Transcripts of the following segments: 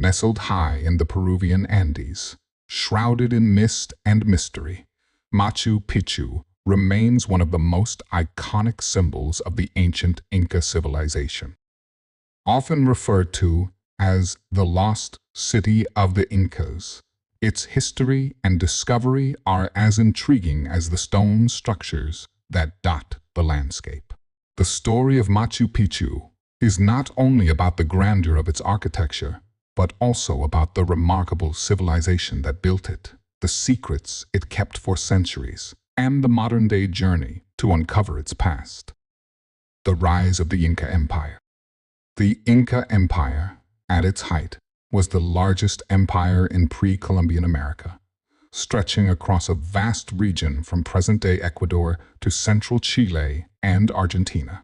Nestled high in the Peruvian Andes, shrouded in mist and mystery, Machu Picchu remains one of the most iconic symbols of the ancient Inca civilization. Often referred to as the lost city of the Incas, its history and discovery are as intriguing as the stone structures that dot the landscape. The story of Machu Picchu is not only about the grandeur of its architecture, but also about the remarkable civilization that built it, the secrets it kept for centuries, and the modern-day journey to uncover its past. The rise of the Inca Empire. The Inca Empire, at its height, was the largest empire in pre-Columbian America, stretching across a vast region from present-day Ecuador to central Chile and Argentina.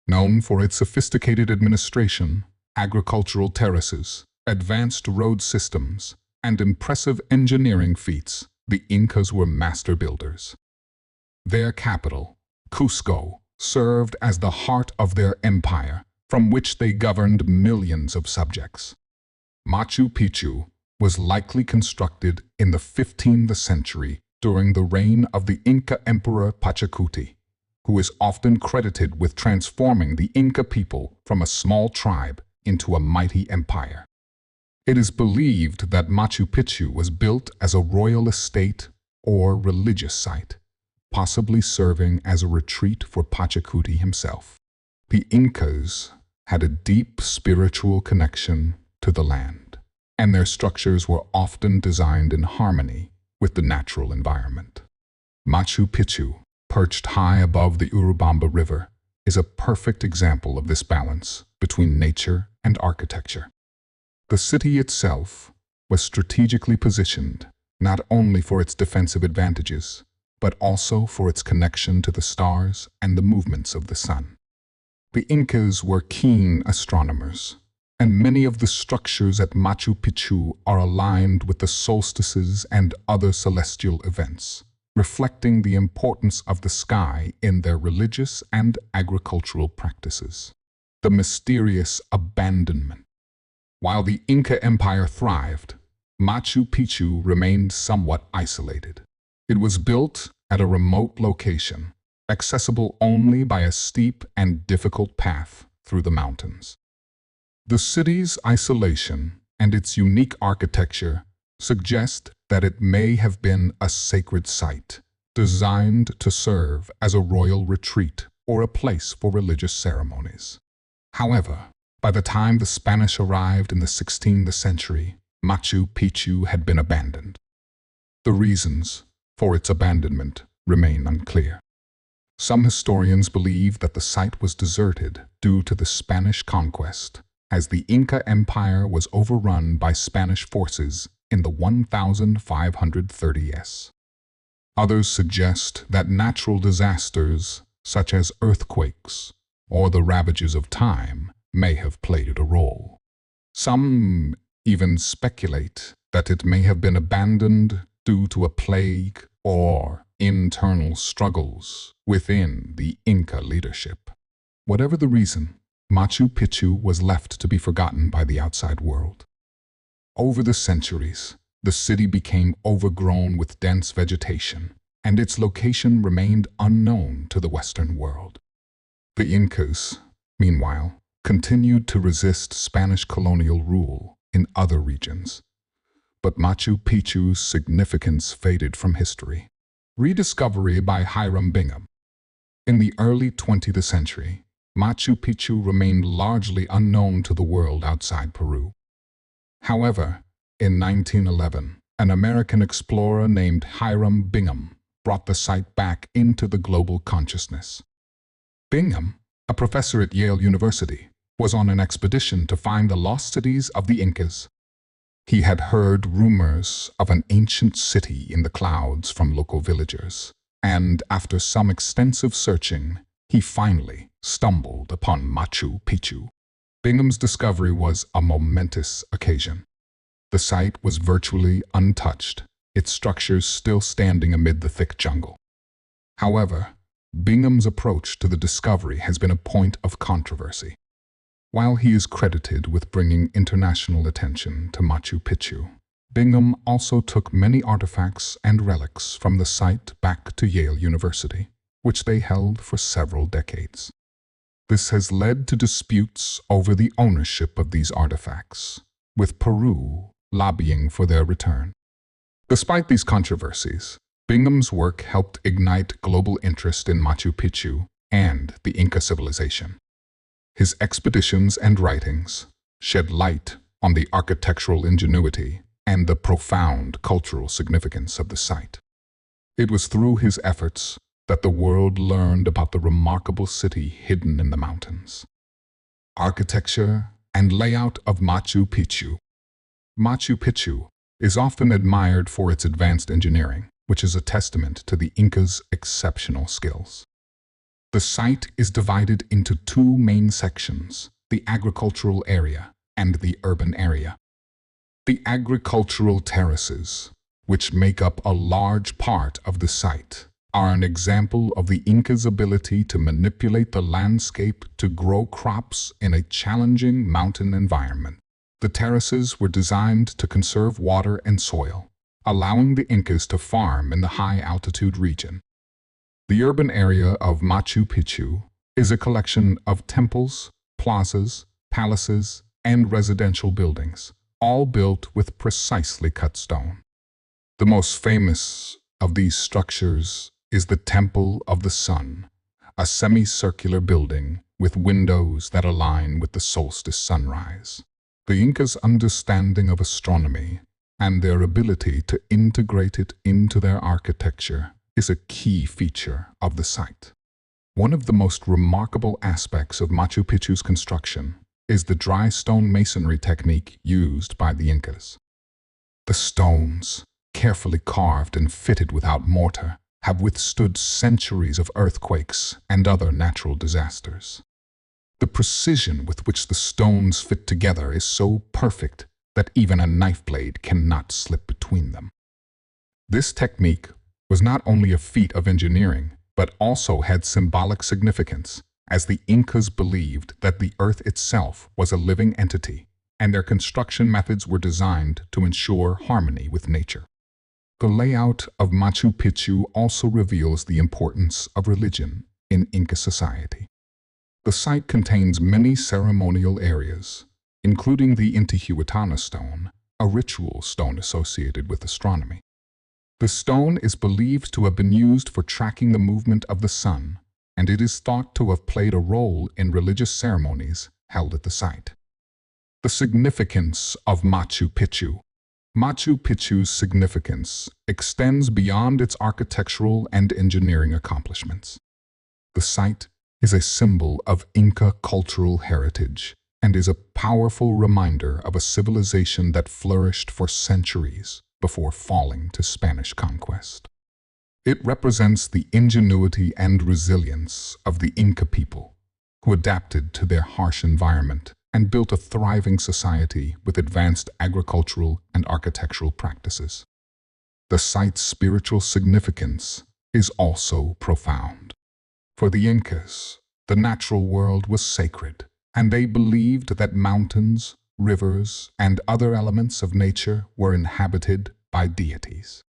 Known for its sophisticated administration, agricultural terraces, advanced road systems, and impressive engineering feats, the Incas were master builders. Their capital, Cusco, served as the heart of their empire, from which they governed millions of subjects. Machu Picchu was likely constructed in the 15th century during the reign of the Inca Emperor Pachacuti, who is often credited with transforming the Inca people from a small tribe into a mighty empire. It is believed that Machu Picchu was built as a royal estate or religious site, possibly serving as a retreat for Pachacuti himself. The Incas had a deep spiritual connection to the land, and their structures were often designed in harmony with the natural environment. Machu Picchu, perched high above the Urubamba River, is a perfect example of this balance between nature and architecture. The city itself was strategically positioned not only for its defensive advantages, but also for its connection to the stars and the movements of the sun. The Incas were keen astronomers, and many of the structures at Machu Picchu are aligned with the solstices and other celestial events, reflecting the importance of the sky in their religious and agricultural practices. The mysterious abandonment. While the Inca Empire thrived, Machu Picchu remained somewhat isolated. It was built at a remote location, accessible only by a steep and difficult path through the mountains. The city's isolation and its unique architecture suggest that it may have been a sacred site, designed to serve as a royal retreat or a place for religious ceremonies. However, by the time the Spanish arrived in the 16th century, Machu Picchu had been abandoned. The reasons for its abandonment remain unclear. Some historians believe that the site was deserted due to the Spanish conquest, as the Inca Empire was overrun by Spanish forces in the 1530s. Others suggest that natural disasters, such as earthquakes or the ravages of time, may have played a role. Some even speculate that it may have been abandoned due to a plague or internal struggles within the Inca leadership. Whatever the reason, Machu Picchu was left to be forgotten by the outside world. Over the centuries, the city became overgrown with dense vegetation, and its location remained unknown to the Western world. The Incas, meanwhile, continued to resist Spanish colonial rule in other regions, but Machu Picchu's significance faded from history. Rediscovery by Hiram Bingham. In the early 20th century, Machu Picchu remained largely unknown to the world outside Peru. However, in 1911, an American explorer named Hiram Bingham brought the site back into the global consciousness. Bingham, a professor at Yale University, was on an expedition to find the lost cities of the Incas. He had heard rumors of an ancient city in the clouds from local villagers, and after some extensive searching, he finally stumbled upon Machu Picchu. Bingham's discovery was a momentous occasion. The site was virtually untouched, its structures still standing amid the thick jungle. However, Bingham's approach to the discovery has been a point of controversy. While he is credited with bringing international attention to Machu Picchu, Bingham also took many artifacts and relics from the site back to Yale University, which they held for several decades. This has led to disputes over the ownership of these artifacts, with Peru lobbying for their return. Despite these controversies, Bingham's work helped ignite global interest in Machu Picchu and the Inca civilization. His expeditions and writings shed light on the architectural ingenuity and the profound cultural significance of the site. It was through his efforts that the world learned about the remarkable city hidden in the mountains. Architecture and layout of Machu Picchu. Machu Picchu is often admired for its advanced engineering, which is a testament to the Incas' exceptional skills. The site is divided into two main sections, the agricultural area and the urban area. The agricultural terraces, which make up a large part of the site, are an example of the Incas' ability to manipulate the landscape to grow crops in a challenging mountain environment. The terraces were designed to conserve water and soil, allowing the Incas to farm in the high-altitude region. The urban area of Machu Picchu is a collection of temples, plazas, palaces, and residential buildings, all built with precisely cut stone. The most famous of these structures is the Temple of the Sun, a semicircular building with windows that align with the solstice sunrise. The Incas' understanding of astronomy and their ability to integrate it into their architecture is a key feature of the site. One of the most remarkable aspects of Machu Picchu's construction is the dry stone masonry technique used by the Incas. The stones, carefully carved and fitted without mortar, have withstood centuries of earthquakes and other natural disasters. The precision with which the stones fit together is so perfect that even a knife blade cannot slip between them. This technique was not only a feat of engineering, but also had symbolic significance, as the Incas believed that the earth itself was a living entity, and their construction methods were designed to ensure harmony with nature. The layout of Machu Picchu also reveals the importance of religion in Inca society. The site contains many ceremonial areas, including the Intihuatana stone, a ritual stone associated with astronomy. The stone is believed to have been used for tracking the movement of the sun, and it is thought to have played a role in religious ceremonies held at the site. The significance of Machu Picchu. Machu Picchu's significance extends beyond its architectural and engineering accomplishments. The site is a symbol of Inca cultural heritage and is a powerful reminder of a civilization that flourished for centuries before falling to Spanish conquest. It represents the ingenuity and resilience of the Inca people, who adapted to their harsh environment and built a thriving society with advanced agricultural and architectural practices. The site's spiritual significance is also profound. For the Incas, the natural world was sacred, and they believed that mountains, rivers, and other elements of nature were inhabited by deities.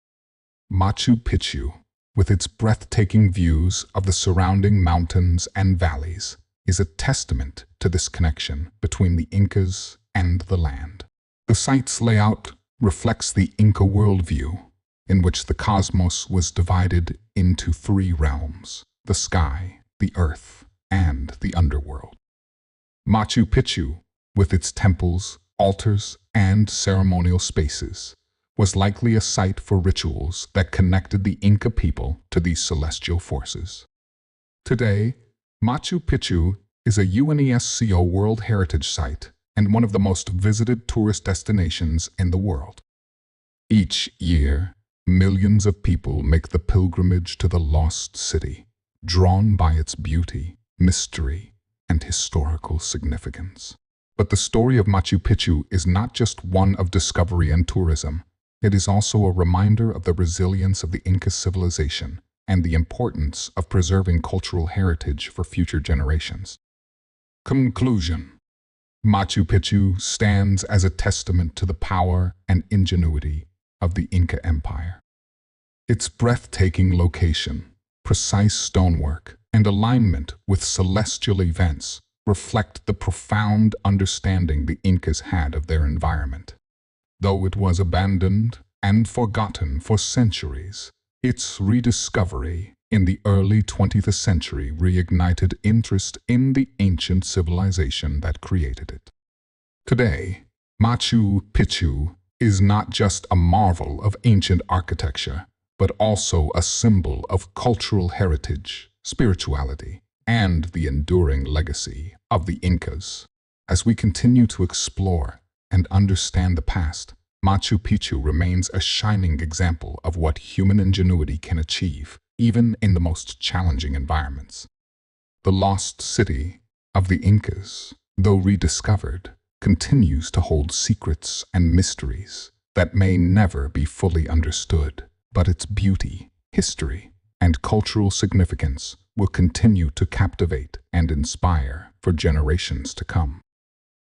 Machu Picchu, with its breathtaking views of the surrounding mountains and valleys, is a testament to this connection between the Incas and the land. The site's layout reflects the Inca worldview, in which the cosmos was divided into three realms: the sky, the earth, and the underworld. Machu Picchu, with its temples, altars, and ceremonial spaces, was likely a site for rituals that connected the Inca people to these celestial forces. Today, Machu Picchu is a UNESCO World Heritage Site and one of the most visited tourist destinations in the world. Each year, millions of people make the pilgrimage to the lost city, drawn by its beauty, mystery, and historical significance. But the story of Machu Picchu is not just one of discovery and tourism. It is also a reminder of the resilience of the Inca civilization and the importance of preserving cultural heritage for future generations. Conclusion. Machu Picchu stands as a testament to the power and ingenuity of the Inca Empire. Its breathtaking location, precise stonework, and alignment with celestial events reflect the profound understanding the Incas had of their environment. Though it was abandoned and forgotten for centuries, its rediscovery in the early 20th century reignited interest in the ancient civilization that created it. Today, Machu Picchu is not just a marvel of ancient architecture, but also a symbol of cultural heritage, spirituality, and the enduring legacy of the Incas. As we continue to explore and understand the past, Machu Picchu remains a shining example of what human ingenuity can achieve, even in the most challenging environments. The lost city of the Incas, though rediscovered, continues to hold secrets and mysteries that may never be fully understood, but its beauty, history, and cultural significance will continue to captivate and inspire for generations to come.